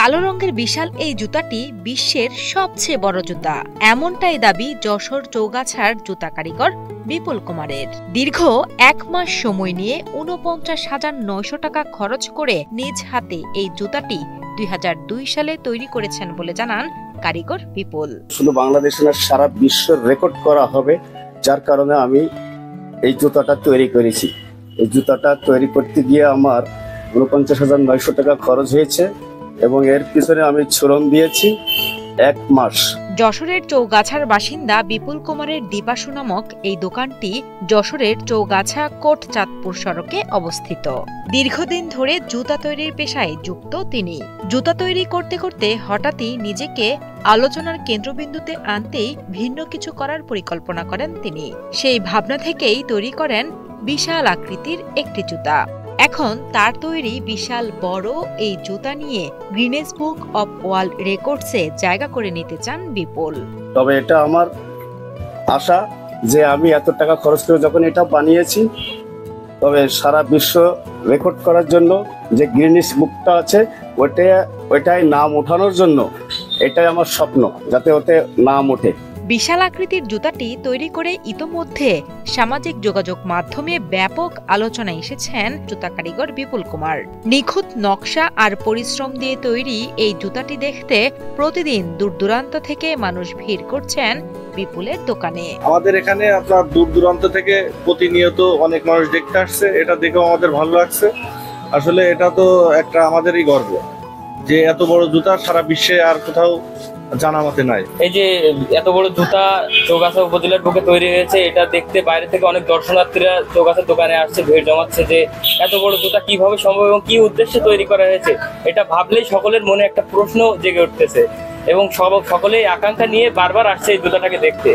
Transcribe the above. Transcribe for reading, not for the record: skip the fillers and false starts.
কালো রঙের বিশাল এই জুতাটি বিশ্বের সবচেয়ে বড় জুতা, এমনটাই দাবি যশোর চৌগাছার জুতা কারিগর বিপুল কুমারের। দীর্ঘ 1 মাস সময় নিয়ে ৪৯,৯০০ টাকা খরচ করে নিজ হাতে এই জুতাটি ২০০২ সালে তৈরি করেছেন বলে জানান কারিগর বিপুল। শুধু বাংলাদেশে না, সারা বিশ্বের রেকর্ড করা হবে, যার কারণে আমি এই জুতাটা তৈরি করেছি। এই জুতাটা তৈরি করতে গিয়ে আমার ৪৯,৯০০ টাকা খরচ হয়েছে এবং এর পিছনে আমি শ্রম দিয়েছি 1 মাস। যশোরের চৌগাছার বাসিন্দা বিপুল কুমারের দীপাশু নামক এই দোকানটি যশোরের চৌগাছা কোট চাঁদপুর সড়কে অবস্থিত। দীর্ঘদিন ধরে জুতা তৈরির পেশায় যুক্ত তিনি। জুতা তৈরি করতে করতে হঠাৎই নিজেকে আলোচনার কেন্দ্রবিন্দুতে আনতেই ভিন্ন কিছু করার পরিকল্পনা করেন তিনি। সেই ভাবনা থেকেই তৈরি করেন বিশাল আকৃতির একটি জুতা। এখন তার তৈরি বিশাল বড় এই জুতা নিয়ে গিনেস বুক অব ওয়ার্ল্ড রেকর্ডসে জায়গা করে নিতে চান বিপুল। তবে এটা আমার আশা যে আমি এত টাকা খরচ করে যখন এটা বানিয়েছি, তবে সারা বিশ্ব রেকর্ড করার জন্য যে গিনেস বুকটা আছে ওইটাই নাম ওঠানোর জন্য এটাই আমার স্বপ্ন, যাতে ওতে নাম ওঠে। বিশাল আকৃতির জুতাটি তৈরি করে ইতোমধ্যে সামাজিক যোগাযোগ মাধ্যমে ব্যাপক আলোচনায় এসেছেন জুতা কারিগর বিপুল কুমার। নিখুঁত নকশা আর পরিশ্রম দিয়ে তৈরি এই জুতাটি দেখতে প্রতিদিন দূর দূরান্ত থেকে মানুষ ভিড় করছেন বিপুলের দোকানে। আমাদের এখানে আপনার দূর দূরান্ত থেকে প্রতিনিয়ত অনেক মানুষ দেখতে আসছে, এটা দেখেও আমাদের ভালো লাগছে। আসলে এটা তো একটা আমাদেরই গর্ব যে এত বড় জুতা সারা বিশ্বে আর কোথাও জানা মতে নাই। এই যে এত বড় জুতা চৌগাছা উপজেলার বুকে তৈরি হয়েছে, এটা দেখতে বাইরে থেকে অনেক দর্শনার্থীরা চৌগাছার দোকানে আসছে, ভিড় জমাচ্ছে যে এত বড় জুতা কিভাবে সম্ভব এবং কি উদ্দেশ্যে তৈরি করা হয়েছে। এটা ভাবলেই সকলের মনে একটা প্রশ্ন জেগে উঠতেছে এবং সকলেই আকাঙ্ক্ষা নিয়ে বারবার আসছে এই জুতাটাকে দেখতে।